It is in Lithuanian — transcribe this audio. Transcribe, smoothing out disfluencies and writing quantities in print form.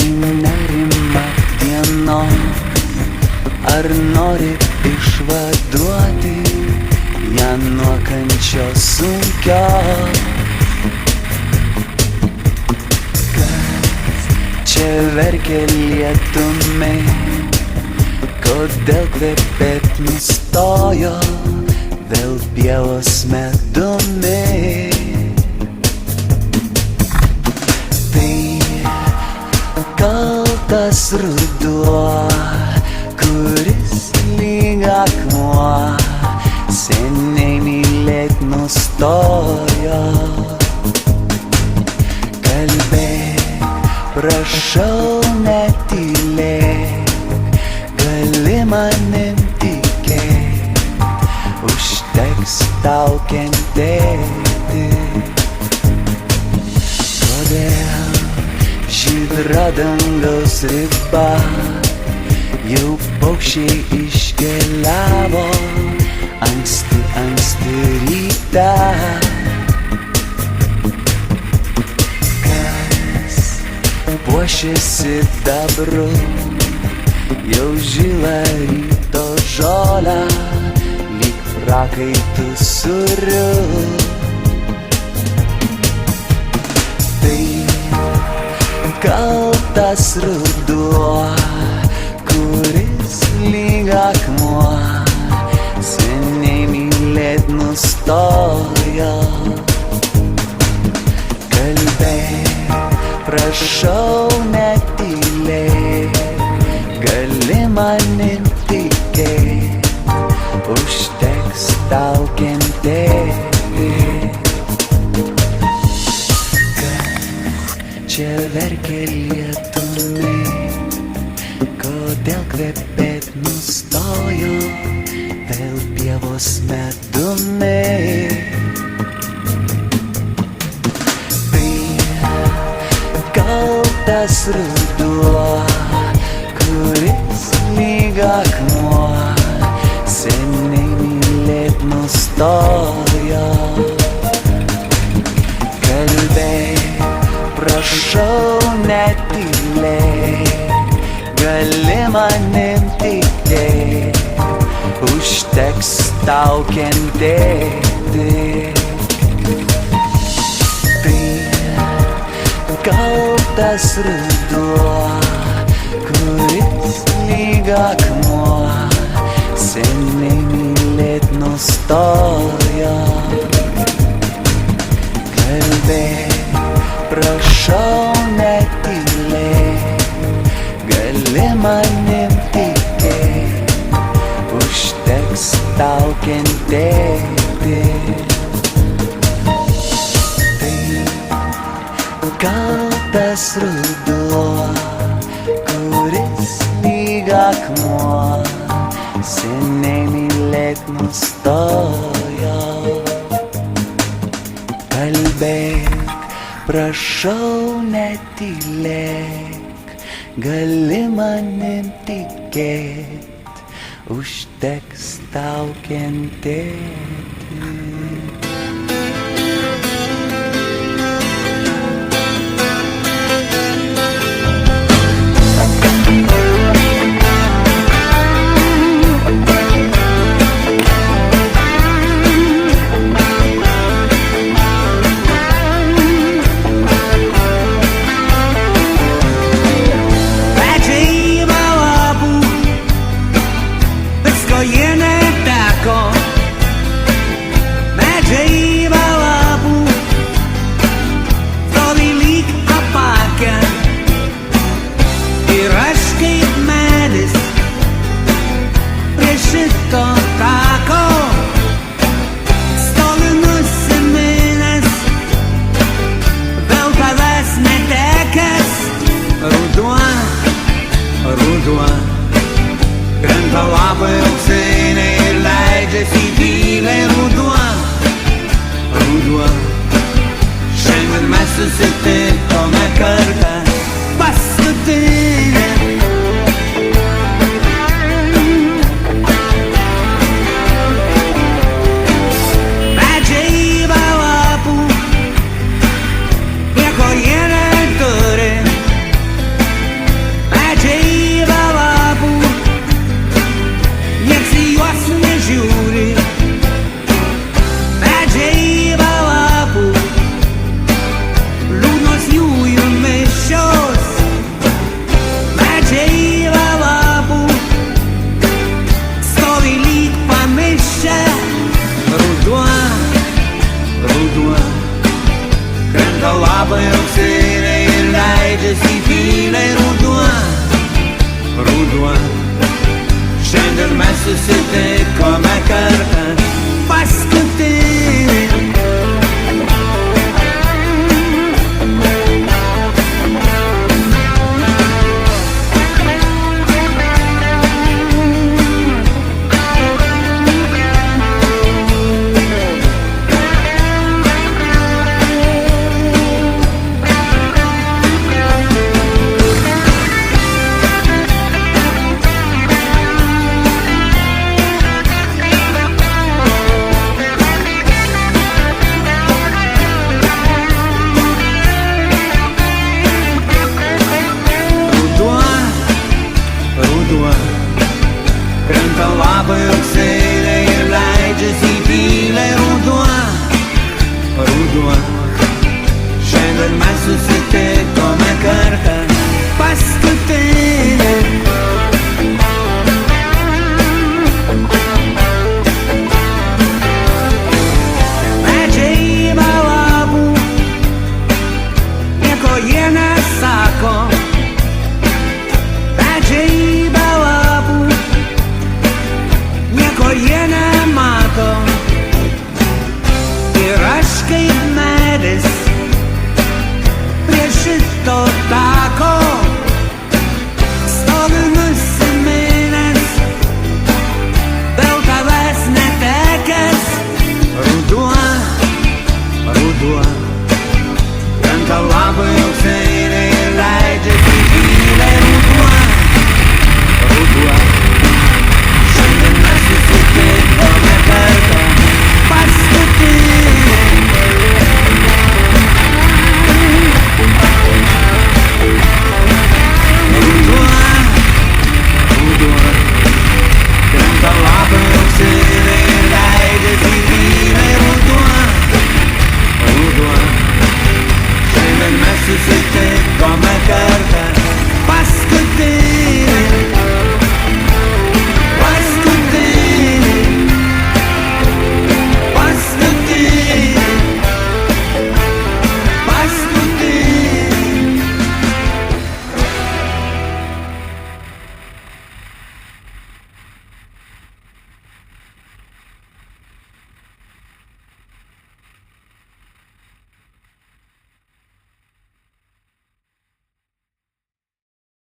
į nerimą dienom. Ar nori išvaduoti ją nuo kančios sunkios? Kas čia verkia lietumi? Kodėl kvepėt nustojo vėl pievos medumi? Tai kaltas ruduo, kuris lyg akmuo seniai mylėt nustojo. Kalbėk, prašau, netylėk, gali manim tikėt, užteks tau kentėti. Kodėl žydra dangaus riba jau paukščiai iškeliavo anksti, anksti rytą? Kas puošiasi dabru, jau žilą ryto žolę, lyg prakaitų suriu. Tai kaltas ruduo, kuris lyg akmuo seniai mylėt nustojo. Kalbėk, prašau, netylėk, gali manim tikėt, užteks tau kentėti. Kas čia verkia lietumi? Kodėl kvepėt nustojo vėl pievos medumi? Tai kaltas ruduo, kuris lyg akmuo seniai mylėt nustojo. Kalbėk, prašau, netylėk, gali manim tikėt, užteks tau kentėti. Tai kaltas ruduo, kuris lyg akmuo seniai mylėt nustojo. Kalbėk, prašau, netylėk, gali manim tikėt, užteks tau kentėti. Tai kaltas ruduo, kuris lyg akmuo seniai mylėt nustojo. Kalbėk, prašau, netylėk, gali manim tikėt, užteks tau kentėti. Krenta lapai auksiniai ir leidžiasi į tyliai ruduo. Šiandien mes susitikome kartą paskutinę. ruduo. Krenta lapai rugsėjai ir leidžiasi į tylę ruduo. Ruduo. Šiandien mes susitinkame